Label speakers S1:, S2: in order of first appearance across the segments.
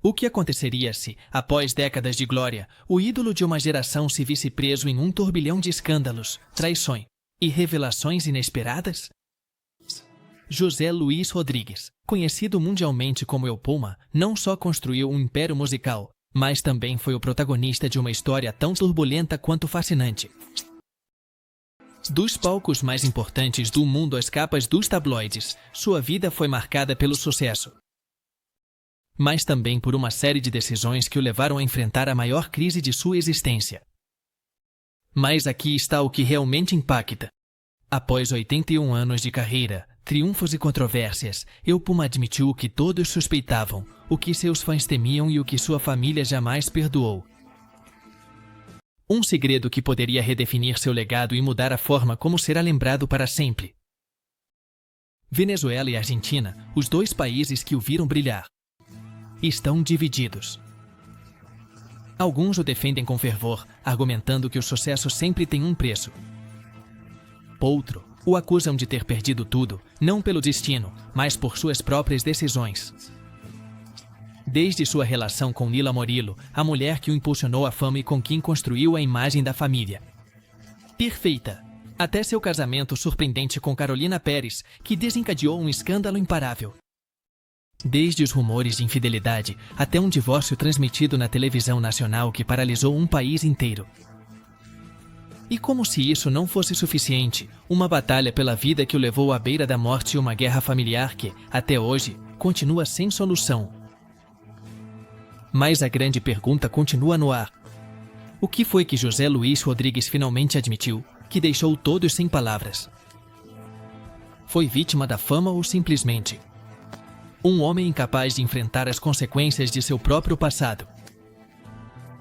S1: O que aconteceria se, após décadas de glória, o ídolo de uma geração se visse preso em um turbilhão de escândalos, traições e revelações inesperadas? José Luís Rodrigues, conhecido mundialmente como El Puma, não só construiu um império musical, mas também foi o protagonista de uma história tão turbulenta quanto fascinante. Dos palcos mais importantes do mundo às capas dos tabloides, sua vida foi marcada pelo sucesso, mas também por uma série de decisões que o levaram a enfrentar a maior crise de sua existência. Mas aqui está o que realmente impacta. Após 81 anos de carreira, triunfos e controvérsias, El Puma admitiu o que todos suspeitavam, o que seus fãs temiam e o que sua família jamais perdoou. Um segredo que poderia redefinir seu legado e mudar a forma como será lembrado para sempre. Venezuela e Argentina, os dois países que o viram brilhar, estão divididos. Alguns o defendem com fervor, argumentando que o sucesso sempre tem um preço. Outros o acusam de ter perdido tudo, não pelo destino, mas por suas próprias decisões. Desde sua relação com Nila Morillo, a mulher que o impulsionou à fama e com quem construiu a imagem da família perfeita, até seu casamento surpreendente com Carolina Pérez, que desencadeou um escândalo imparável. Desde os rumores de infidelidade até um divórcio transmitido na televisão nacional que paralisou um país inteiro. E como se isso não fosse suficiente, uma batalha pela vida que o levou à beira da morte e uma guerra familiar que, até hoje, continua sem solução. Mas a grande pergunta continua no ar. O que foi que José Luís Rodrigues finalmente admitiu, que deixou todos sem palavras? Foi vítima da fama ou simplesmente um homem incapaz de enfrentar as consequências de seu próprio passado?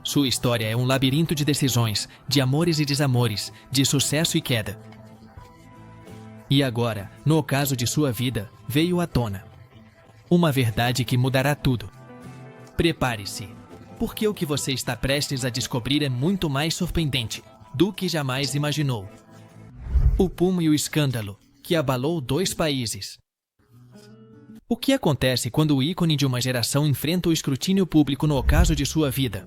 S1: Sua história é um labirinto de decisões, de amores e desamores, de sucesso e queda. E agora, no ocaso de sua vida, veio à tona uma verdade que mudará tudo. Prepare-se, porque o que você está prestes a descobrir é muito mais surpreendente do que jamais imaginou. O Puma e o escândalo, que abalou dois países. O que acontece quando o ícone de uma geração enfrenta o escrutínio público no ocaso de sua vida?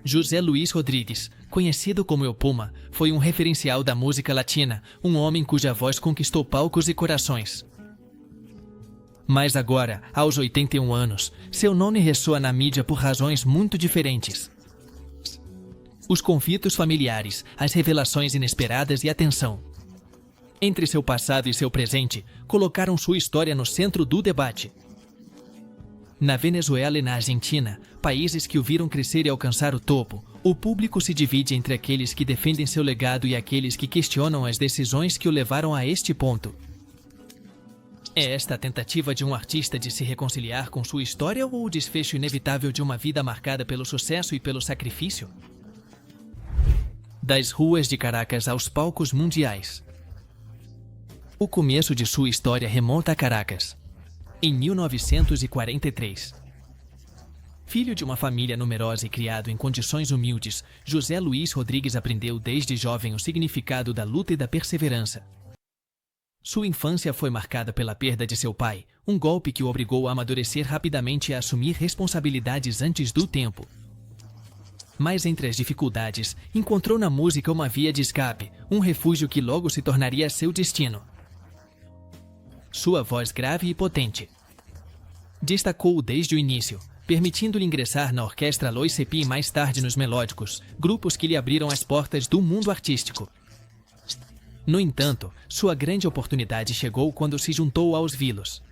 S1: José Luís Rodrigues, conhecido como El Puma, foi um referencial da música latina, um homem cuja voz conquistou palcos e corações. Mas agora, aos 81 anos, seu nome ressoa na mídia por razões muito diferentes. Os conflitos familiares, as revelações inesperadas e a tensão entre seu passado e seu presente colocaram sua história no centro do debate. Na Venezuela e na Argentina, países que o viram crescer e alcançar o topo, o público se divide entre aqueles que defendem seu legado e aqueles que questionam as decisões que o levaram a este ponto. É esta a tentativa de um artista de se reconciliar com sua história ou o desfecho inevitável de uma vida marcada pelo sucesso e pelo sacrifício? Das ruas de Caracas aos palcos mundiais. O começo de sua história remonta a Caracas, em 1943. Filho de uma família numerosa e criado em condições humildes, José Luís Rodrigues aprendeu desde jovem o significado da luta e da perseverança. Sua infância foi marcada pela perda de seu pai, um golpe que o obrigou a amadurecer rapidamente e a assumir responsabilidades antes do tempo. Mas entre as dificuldades, encontrou na música uma via de escape, um refúgio que logo se tornaria seu destino. Sua voz grave e potente destacou-o desde o início, permitindo-lhe ingressar na orquestra Lois Cepi e mais tarde nos Melódicos, grupos que lhe abriram as portas do mundo artístico. No entanto, sua grande oportunidade chegou quando se juntou aos Vilos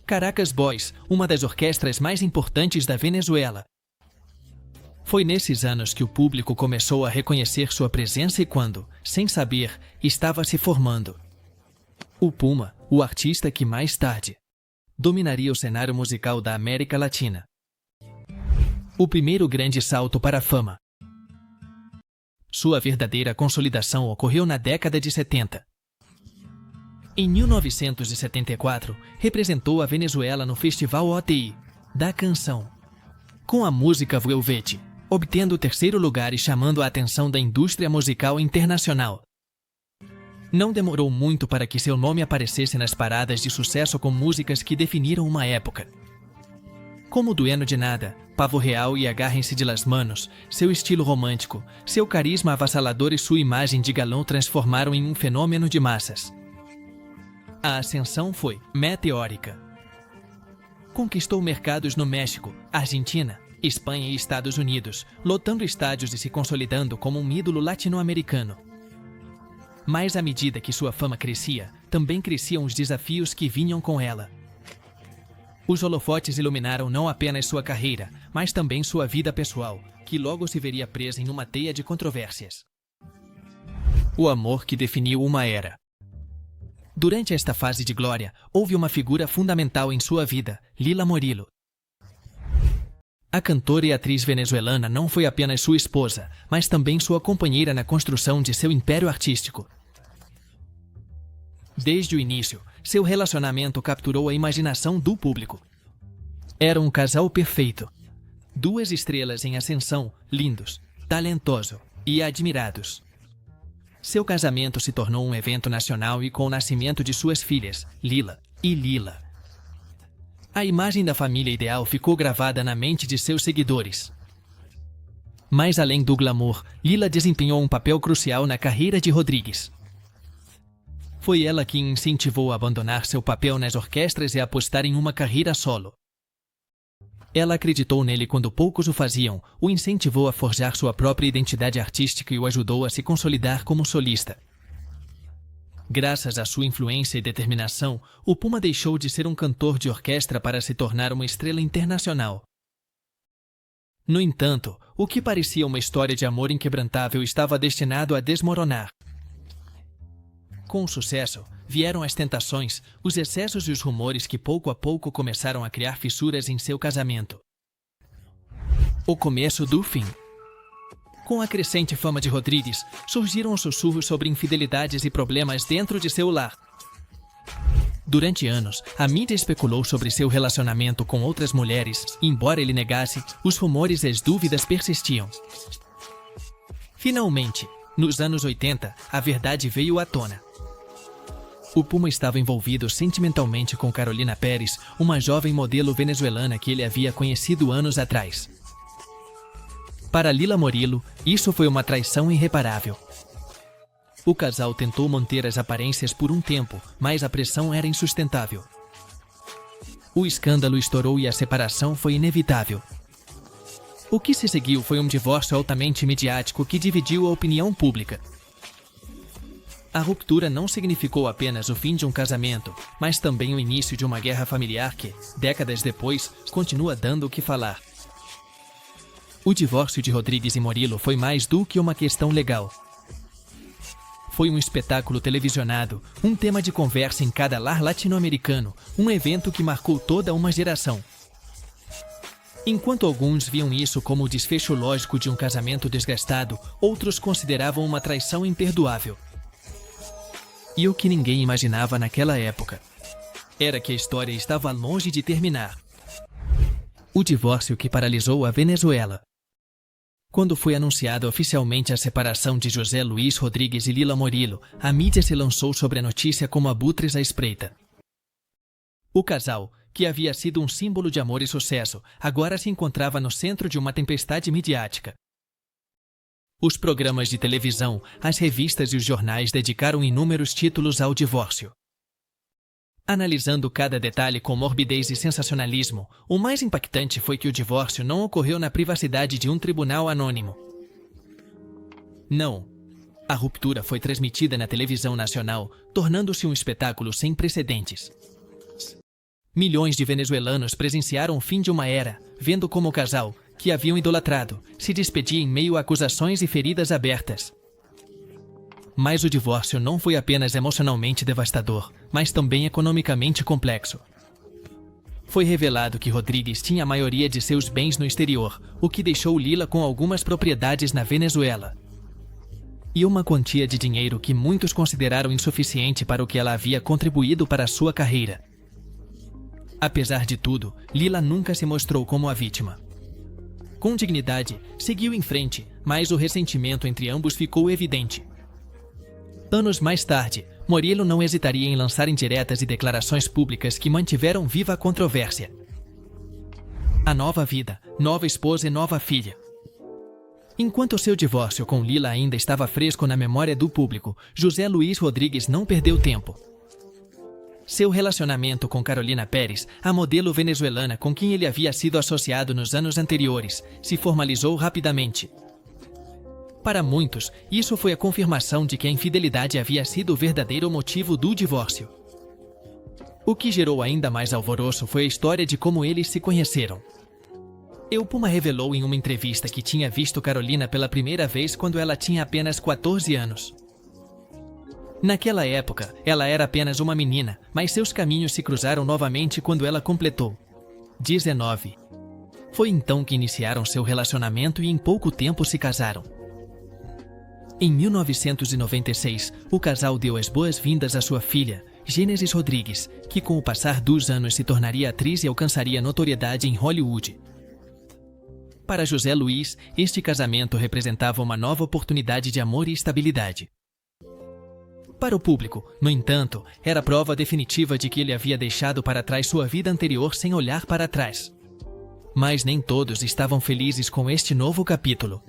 S1: Caracas Boys, uma das orquestras mais importantes da Venezuela. Foi nesses anos que o público começou a reconhecer sua presença e quando, sem saber, estava se formando o Puma, o artista que mais tarde dominaria o cenário musical da América Latina. O primeiro grande salto para a fama. Sua verdadeira consolidação ocorreu na década de 70. Em 1974, representou a Venezuela no Festival OTI da Canção, com a música Vuelvete, obtendo o terceiro lugar e chamando a atenção da indústria musical internacional. Não demorou muito para que seu nome aparecesse nas paradas de sucesso com músicas que definiram uma época. Como Dueno de Nada, Pavo Real e Agarrem-se de las Manos, seu estilo romântico, seu carisma avassalador e sua imagem de galã transformaram em um fenômeno de massas. A ascensão foi meteórica. Conquistou mercados no México, Argentina, Espanha e Estados Unidos, lotando estádios e se consolidando como um ídolo latino-americano. Mas à medida que sua fama crescia, também cresciam os desafios que vinham com ela. Os holofotes iluminaram não apenas sua carreira, mas também sua vida pessoal, que logo se veria presa em uma teia de controvérsias. O amor que definiu uma era. Durante esta fase de glória, houve uma figura fundamental em sua vida, Lila Morillo. A cantora e atriz venezuelana não foi apenas sua esposa, mas também sua companheira na construção de seu império artístico. Desde o início, seu relacionamento capturou a imaginação do público. Era um casal perfeito. Duas estrelas em ascensão, lindos, talentosos e admirados. Seu casamento se tornou um evento nacional e com o nascimento de suas filhas, Lila e Lila. A imagem da família ideal ficou gravada na mente de seus seguidores. Mas além do glamour, Lila desempenhou um papel crucial na carreira de Rodrigues. Foi ela quem incentivou a abandonar seu papel nas orquestras e a apostar em uma carreira solo. Ela acreditou nele quando poucos o faziam, o incentivou a forjar sua própria identidade artística e o ajudou a se consolidar como solista. Graças à sua influência e determinação, o Puma deixou de ser um cantor de orquestra para se tornar uma estrela internacional. No entanto, o que parecia uma história de amor inquebrantável estava destinado a desmoronar. Com o sucesso, vieram as tentações, os excessos e os rumores que pouco a pouco começaram a criar fissuras em seu casamento. O começo do fim. Com a crescente fama de Rodrigues, surgiram os sussurros sobre infidelidades e problemas dentro de seu lar. Durante anos, a mídia especulou sobre seu relacionamento com outras mulheres, e embora ele negasse, os rumores e as dúvidas persistiam. Finalmente, nos anos 80, a verdade veio à tona. O Puma estava envolvido sentimentalmente com Carolina Pérez, uma jovem modelo venezuelana que ele havia conhecido anos atrás. Para Lila Morillo, isso foi uma traição irreparável. O casal tentou manter as aparências por um tempo, mas a pressão era insustentável. O escândalo estourou e a separação foi inevitável. O que se seguiu foi um divórcio altamente midiático que dividiu a opinião pública. A ruptura não significou apenas o fim de um casamento, mas também o início de uma guerra familiar que, décadas depois, continua dando o que falar. O divórcio de Rodrigues e Morillo foi mais do que uma questão legal. Foi um espetáculo televisionado, um tema de conversa em cada lar latino-americano, um evento que marcou toda uma geração. Enquanto alguns viam isso como o desfecho lógico de um casamento desgastado, outros consideravam uma traição imperdoável. E o que ninguém imaginava naquela época era que a história estava longe de terminar. O divórcio que paralisou a Venezuela. Quando foi anunciada oficialmente a separação de José Luiz Rodrigues e Lila Morillo, a mídia se lançou sobre a notícia como abutres à espreita. O casal, que havia sido um símbolo de amor e sucesso, agora se encontrava no centro de uma tempestade midiática. Os programas de televisão, as revistas e os jornais dedicaram inúmeros títulos ao divórcio. Analisando cada detalhe com morbidez e sensacionalismo, o mais impactante foi que o divórcio não ocorreu na privacidade de um tribunal anônimo. Não. A ruptura foi transmitida na televisão nacional, tornando-se um espetáculo sem precedentes. Milhões de venezuelanos presenciaram o fim de uma era, vendo como o casal, que haviam idolatrado, se despedia em meio a acusações e feridas abertas. Mas o divórcio não foi apenas emocionalmente devastador, mas também economicamente complexo. Foi revelado que Rodrigues tinha a maioria de seus bens no exterior, o que deixou Lila com algumas propriedades na Venezuela. E uma quantia de dinheiro que muitos consideraram insuficiente para o que ela havia contribuído para a sua carreira. Apesar de tudo, Lila nunca se mostrou como a vítima. Com dignidade, seguiu em frente, mas o ressentimento entre ambos ficou evidente. Anos mais tarde, Morillo não hesitaria em lançar indiretas e declarações públicas que mantiveram viva a controvérsia. a nova vida, nova esposa e nova filha. Enquanto seu divórcio com Lila ainda estava fresco na memória do público, José Luiz Rodrigues não perdeu tempo. Seu relacionamento com Carolina Pérez, a modelo venezuelana com quem ele havia sido associado nos anos anteriores, se formalizou rapidamente. Para muitos, isso foi a confirmação de que a infidelidade havia sido o verdadeiro motivo do divórcio. O que gerou ainda mais alvoroço foi a história de como eles se conheceram. El Puma revelou em uma entrevista que tinha visto Carolina pela primeira vez quando ela tinha apenas 14 anos. Naquela época, ela era apenas uma menina, mas seus caminhos se cruzaram novamente quando ela completou 19. Foi então que iniciaram seu relacionamento e em pouco tempo se casaram. Em 1996, o casal deu as boas-vindas à sua filha, Gênesis Rodrigues, que com o passar dos anos se tornaria atriz e alcançaria notoriedade em Hollywood. Para José Luiz, este casamento representava uma nova oportunidade de amor e estabilidade. Para o público, no entanto, era a prova definitiva de que ele havia deixado para trás sua vida anterior sem olhar para trás. Mas nem todos estavam felizes com este novo capítulo.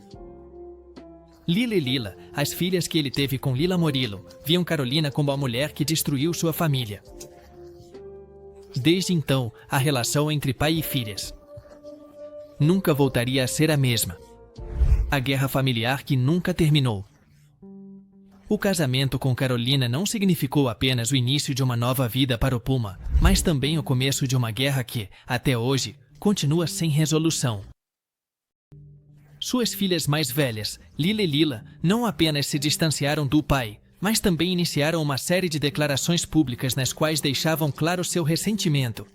S1: Lila e Lila, as filhas que ele teve com Lila Morillo, viam Carolina como a mulher que destruiu sua família. Desde então, a relação entre pai e filhas nunca voltaria a ser a mesma. A guerra familiar que nunca terminou. O casamento com Carolina não significou apenas o início de uma nova vida para o Puma, mas também o começo de uma guerra que, até hoje, continua sem resolução. Suas filhas mais velhas, Lila e Lila, não apenas se distanciaram do pai, mas também iniciaram uma série de declarações públicas nas quais deixavam claro seu ressentimento.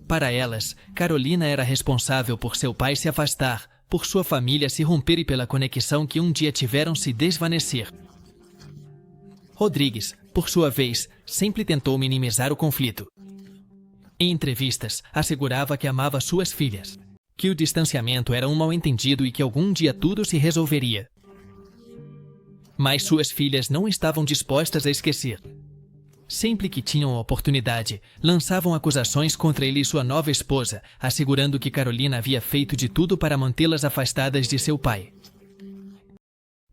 S1: Para elas, Carolina era responsável por seu pai se afastar, por sua família se romper e pela conexão que um dia tiveram se desvanecer. Rodrigues, por sua vez, sempre tentou minimizar o conflito. Em entrevistas, assegurava que amava suas filhas, que o distanciamento era um mal-entendido e que algum dia tudo se resolveria. Mas suas filhas não estavam dispostas a esquecer. Sempre que tinham a oportunidade, lançavam acusações contra ele e sua nova esposa, assegurando que Carolina havia feito de tudo para mantê-las afastadas de seu pai.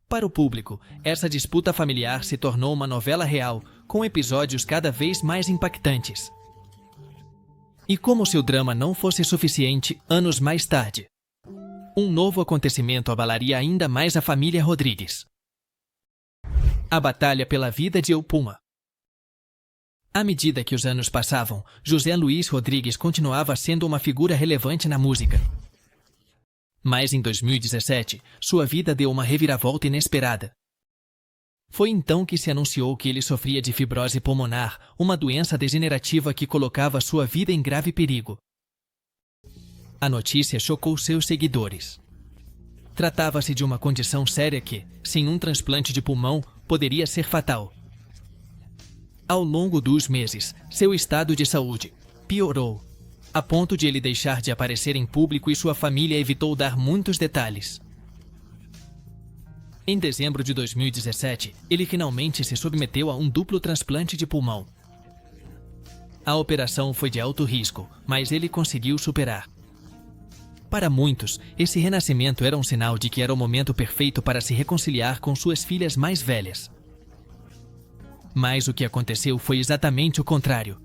S1: Para o público, essa disputa familiar se tornou uma novela real, com episódios cada vez mais impactantes. E como se o drama não fosse suficiente, anos mais tarde, um novo acontecimento abalaria ainda mais a família Rodrigues. A batalha pela vida de El Puma. À medida que os anos passavam, José Luiz Rodrigues continuava sendo uma figura relevante na música. Mas em 2017, sua vida deu uma reviravolta inesperada. Foi então que se anunciou que ele sofria de fibrose pulmonar, uma doença degenerativa que colocava sua vida em grave perigo. A notícia chocou seus seguidores. Tratava-se de uma condição séria que, sem um transplante de pulmão, poderia ser fatal. Ao longo dos meses, seu estado de saúde piorou, a ponto de ele deixar de aparecer em público e sua família evitou dar muitos detalhes. Em dezembro de 2017, ele finalmente se submeteu a um duplo transplante de pulmão. A operação foi de alto risco, mas ele conseguiu superar. Para muitos, esse renascimento era um sinal de que era o momento perfeito para se reconciliar com suas filhas mais velhas. Mas o que aconteceu foi exatamente o contrário.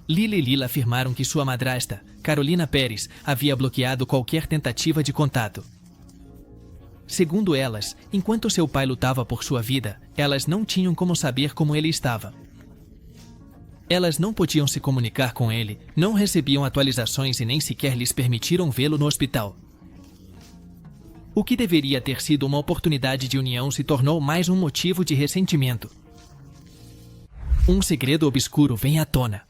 S1: Lila e Lila afirmaram que sua madrasta, Carolina Pérez, havia bloqueado qualquer tentativa de contato. Segundo elas, enquanto seu pai lutava por sua vida, elas não tinham como saber como ele estava. Elas não podiam se comunicar com ele, não recebiam atualizações e nem sequer lhes permitiram vê-lo no hospital. O que deveria ter sido uma oportunidade de união se tornou mais um motivo de ressentimento. Um segredo obscuro vem à tona.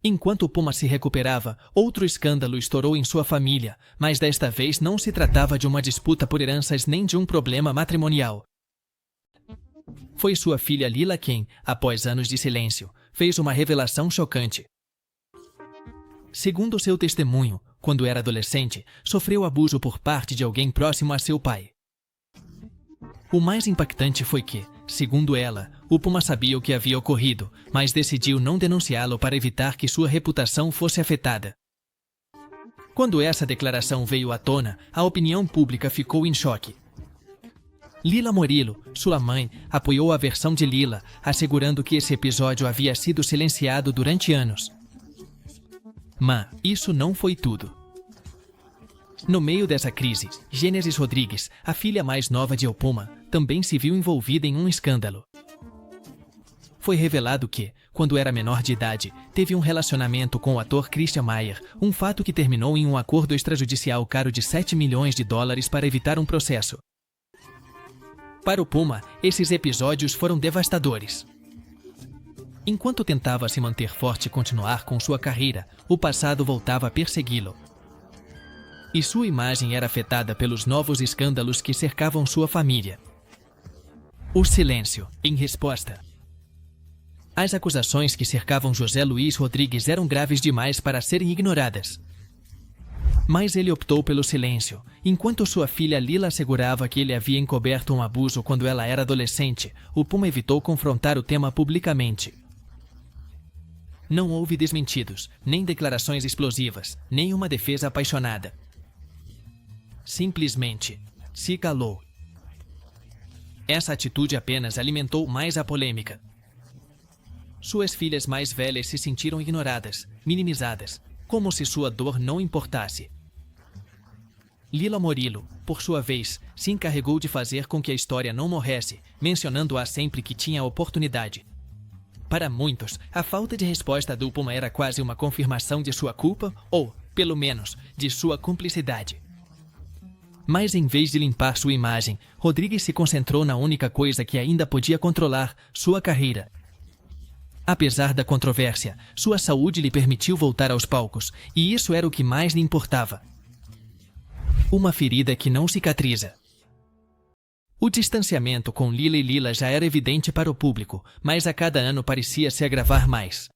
S1: Enquanto o Puma se recuperava, outro escândalo estourou em sua família, mas desta vez não se tratava de uma disputa por heranças nem de um problema matrimonial. Foi sua filha Lila quem, após anos de silêncio, fez uma revelação chocante. Segundo seu testemunho, quando era adolescente, sofreu abuso por parte de alguém próximo a seu pai. O mais impactante foi que, Segundo ela, o Puma sabia o que havia ocorrido, mas decidiu não denunciá-lo para evitar que sua reputação fosse afetada. Quando essa declaração veio à tona, a opinião pública ficou em choque. Lila Morillo, sua mãe, apoiou a versão de Lila, assegurando que esse episódio havia sido silenciado durante anos. Mas isso não foi tudo. No meio dessa crise, Gênesis Rodrigues, a filha mais nova de El Puma, também se viu envolvida em um escândalo. Foi revelado que, quando era menor de idade, teve um relacionamento com o ator Christian Maier, um fato que terminou em um acordo extrajudicial caro de $7 milhões para evitar um processo. Para o Puma, esses episódios foram devastadores. Enquanto tentava se manter forte e continuar com sua carreira, o passado voltava a persegui-lo. E sua imagem era afetada pelos novos escândalos que cercavam sua família. O silêncio, em resposta. As acusações que cercavam José Luiz Rodrigues eram graves demais para serem ignoradas. Mas ele optou pelo silêncio, enquanto sua filha Lila assegurava que ele havia encoberto um abuso quando ela era adolescente. O Puma evitou confrontar o tema publicamente. Não houve desmentidos, nem declarações explosivas, nem uma defesa apaixonada. Simplesmente se calou. Essa atitude apenas alimentou mais a polêmica. Suas filhas mais velhas se sentiram ignoradas, minimizadas, como se sua dor não importasse. Lila Morillo, por sua vez, se encarregou de fazer com que a história não morresse, mencionando-a sempre que tinha a oportunidade. Para muitos, a falta de resposta do Puma era quase uma confirmação de sua culpa ou, pelo menos, de sua cumplicidade. Mas em vez de limpar sua imagem, Rodrigues se concentrou na única coisa que ainda podia controlar, sua carreira. Apesar da controvérsia, sua saúde lhe permitiu voltar aos palcos, e isso era o que mais lhe importava. Uma ferida que não cicatriza. O distanciamento com Lila e Lila já era evidente para o público, mas a cada ano parecia se agravar mais.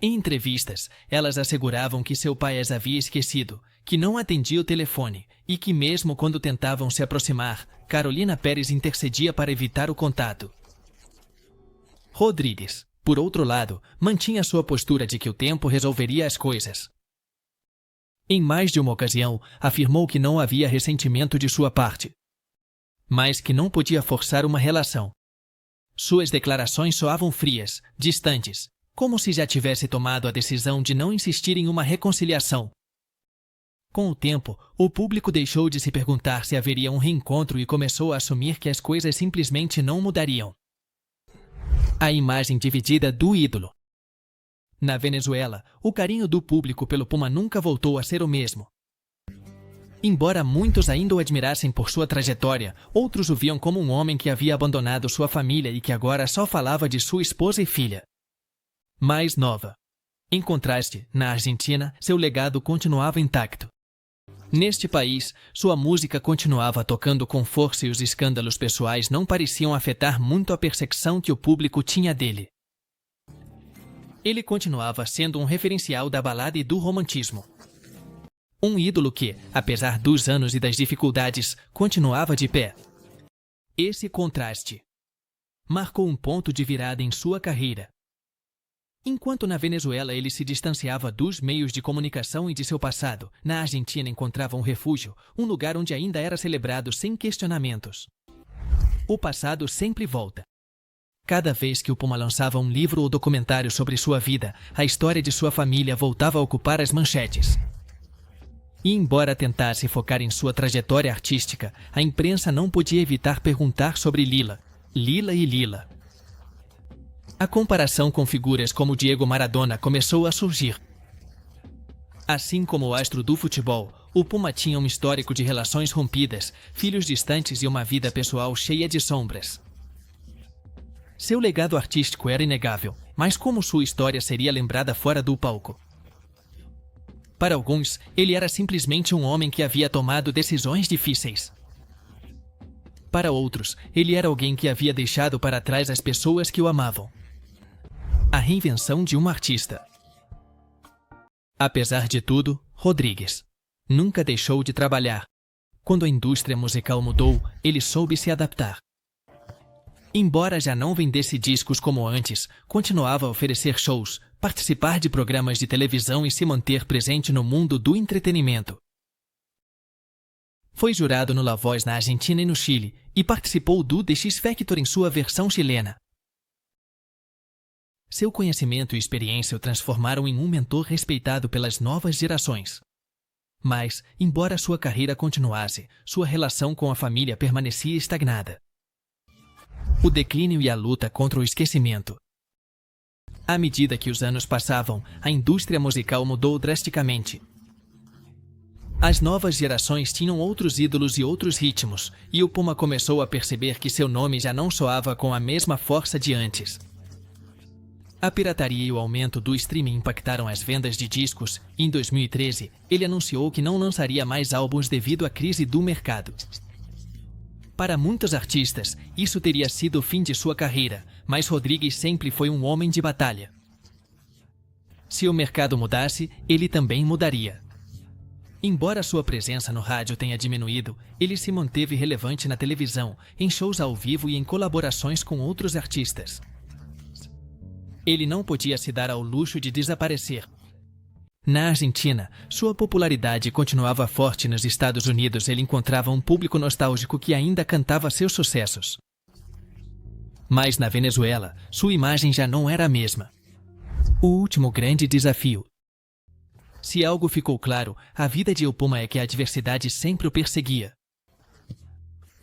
S1: Em entrevistas, elas asseguravam que seu pai as havia esquecido, que não atendia o telefone e que mesmo quando tentavam se aproximar, Carolina Pérez intercedia para evitar o contato. Rodrigues, por outro lado, mantinha sua postura de que o tempo resolveria as coisas. Em mais de uma ocasião, afirmou que não havia ressentimento de sua parte, mas que não podia forçar uma relação. Suas declarações soavam frias, distantes, como se já tivesse tomado a decisão de não insistir em uma reconciliação. Com o tempo, o público deixou de se perguntar se haveria um reencontro e começou a assumir que as coisas simplesmente não mudariam. A imagem dividida do ídolo. Na Venezuela, o carinho do público pelo Puma nunca voltou a ser o mesmo. Embora muitos ainda o admirassem por sua trajetória, outros o viam como um homem que havia abandonado sua família e que agora só falava de sua esposa e filha mais nova. Em contraste, na Argentina, seu legado continuava intacto. Neste país, sua música continuava tocando com força e os escândalos pessoais não pareciam afetar muito a percepção que o público tinha dele. Ele continuava sendo um referencial da balada e do romantismo. Um ídolo que, apesar dos anos e das dificuldades, continuava de pé. Esse contraste marcou um ponto de virada em sua carreira. Enquanto na Venezuela ele se distanciava dos meios de comunicação e de seu passado, na Argentina encontrava um refúgio, um lugar onde ainda era celebrado sem questionamentos. O passado sempre volta. Cada vez que o Puma lançava um livro ou documentário sobre sua vida, a história de sua família voltava a ocupar as manchetes. E embora tentasse focar em sua trajetória artística, a imprensa não podia evitar perguntar sobre Lila e Lila. A comparação com figuras como Diego Maradona começou a surgir. Assim como o astro do futebol, o Puma tinha um histórico de relações rompidas, filhos distantes e uma vida pessoal cheia de sombras. Seu legado artístico era inegável, mas como sua história seria lembrada fora do palco? Para alguns, ele era simplesmente um homem que havia tomado decisões difíceis. Para outros, ele era alguém que havia deixado para trás as pessoas que o amavam. A reinvenção de um artista. Apesar de tudo, Rodrigues nunca deixou de trabalhar. Quando a indústria musical mudou, ele soube se adaptar. Embora já não vendesse discos como antes, continuava a oferecer shows, participar de programas de televisão e se manter presente no mundo do entretenimento. Foi jurado no La Voz na Argentina e no Chile, e participou do The X Factor em sua versão chilena. Seu conhecimento e experiência o transformaram em um mentor respeitado pelas novas gerações. Mas, embora sua carreira continuasse, sua relação com a família permanecia estagnada. O declínio e a luta contra o esquecimento. À medida que os anos passavam, a indústria musical mudou drasticamente. As novas gerações tinham outros ídolos e outros ritmos, e o Puma começou a perceber que seu nome já não soava com a mesma força de antes. A pirataria e o aumento do streaming impactaram as vendas de discos, e em 2013, ele anunciou que não lançaria mais álbuns devido à crise do mercado. Para muitos artistas, isso teria sido o fim de sua carreira, mas Rodrigues sempre foi um homem de batalha. Se o mercado mudasse, ele também mudaria. Embora sua presença no rádio tenha diminuído, ele se manteve relevante na televisão, em shows ao vivo e em colaborações com outros artistas. Ele não podia se dar ao luxo de desaparecer. Na Argentina, sua popularidade continuava forte. Nos Estados Unidos, ele encontrava um público nostálgico que ainda cantava seus sucessos. Mas na Venezuela, sua imagem já não era a mesma. O último grande desafio. Se algo ficou claro, a vida de El Puma é que a adversidade sempre o perseguia.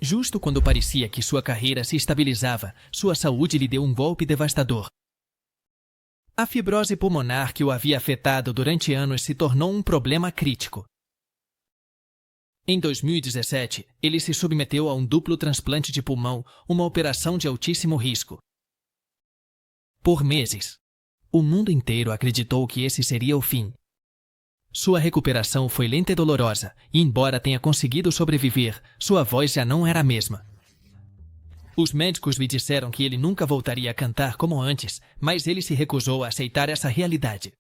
S1: Justo quando parecia que sua carreira se estabilizava, sua saúde lhe deu um golpe devastador. A fibrose pulmonar que o havia afetado durante anos se tornou um problema crítico. Em 2017, ele se submeteu a um duplo transplante de pulmão, uma operação de altíssimo risco. Por meses, o mundo inteiro acreditou que esse seria o fim. Sua recuperação foi lenta e dolorosa, e embora tenha conseguido sobreviver, sua voz já não era a mesma. Os médicos lhe disseram que ele nunca voltaria a cantar como antes, mas ele se recusou a aceitar essa realidade.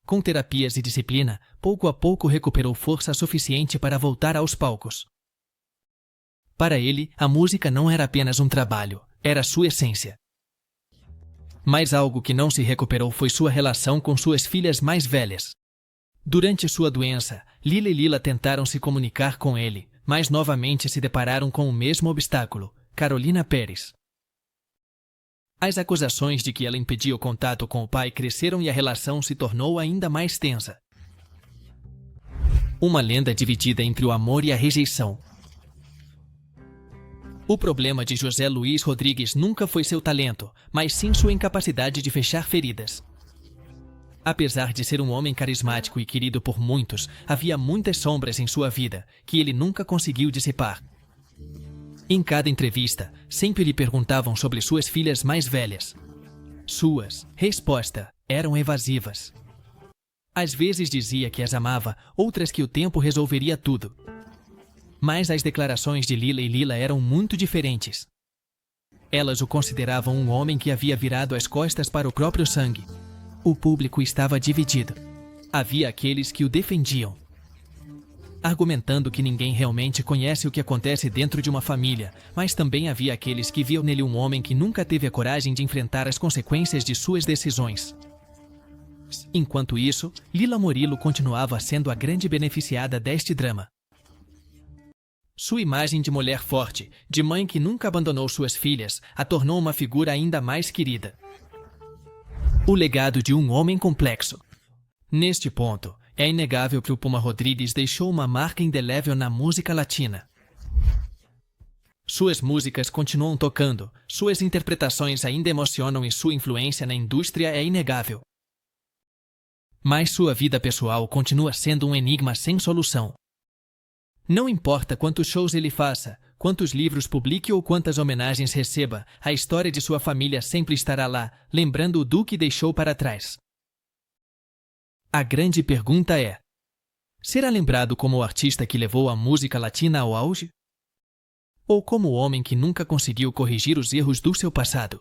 S1: Com terapias e disciplina, pouco a pouco recuperou força suficiente para voltar aos palcos. Para ele, a música não era apenas um trabalho, era sua essência. Mas algo que não se recuperou foi sua relação com suas filhas mais velhas. Durante sua doença, Lila e Lila tentaram se comunicar com ele, mas novamente se depararam com o mesmo obstáculo, Carolina Pérez. As acusações de que ela impedia o contato com o pai cresceram e a relação se tornou ainda mais tensa. Uma lenda dividida entre o amor e a rejeição. O problema de José Luiz Rodrigues nunca foi seu talento, mas sim sua incapacidade de fechar feridas. Apesar de ser um homem carismático e querido por muitos, havia muitas sombras em sua vida, que ele nunca conseguiu dissipar. Em cada entrevista, sempre lhe perguntavam sobre suas filhas mais velhas. Suas respostas eram evasivas. Às vezes dizia que as amava, outras que o tempo resolveria tudo. Mas as declarações de Lila e Lila eram muito diferentes. Elas o consideravam um homem que havia virado as costas para o próprio sangue. O público estava dividido. Havia aqueles que o defendiam, argumentando que ninguém realmente conhece o que acontece dentro de uma família, mas também havia aqueles que viam nele um homem que nunca teve a coragem de enfrentar as consequências de suas decisões. Enquanto isso, Lila Morillo continuava sendo a grande beneficiada deste drama. Sua imagem de mulher forte, de mãe que nunca abandonou suas filhas, a tornou uma figura ainda mais querida. O legado de um homem complexo. Neste ponto, é inegável que o Puma Rodrigues deixou uma marca indelével na música latina. Suas músicas continuam tocando, suas interpretações ainda emocionam e sua influência na indústria é inegável. Mas sua vida pessoal continua sendo um enigma sem solução. Não importa quantos shows ele faça, quantos livros publique ou quantas homenagens receba, a história de sua família sempre estará lá, lembrando do que deixou para trás. A grande pergunta é: será lembrado como o artista que levou a música latina ao auge? Ou como o homem que nunca conseguiu corrigir os erros do seu passado?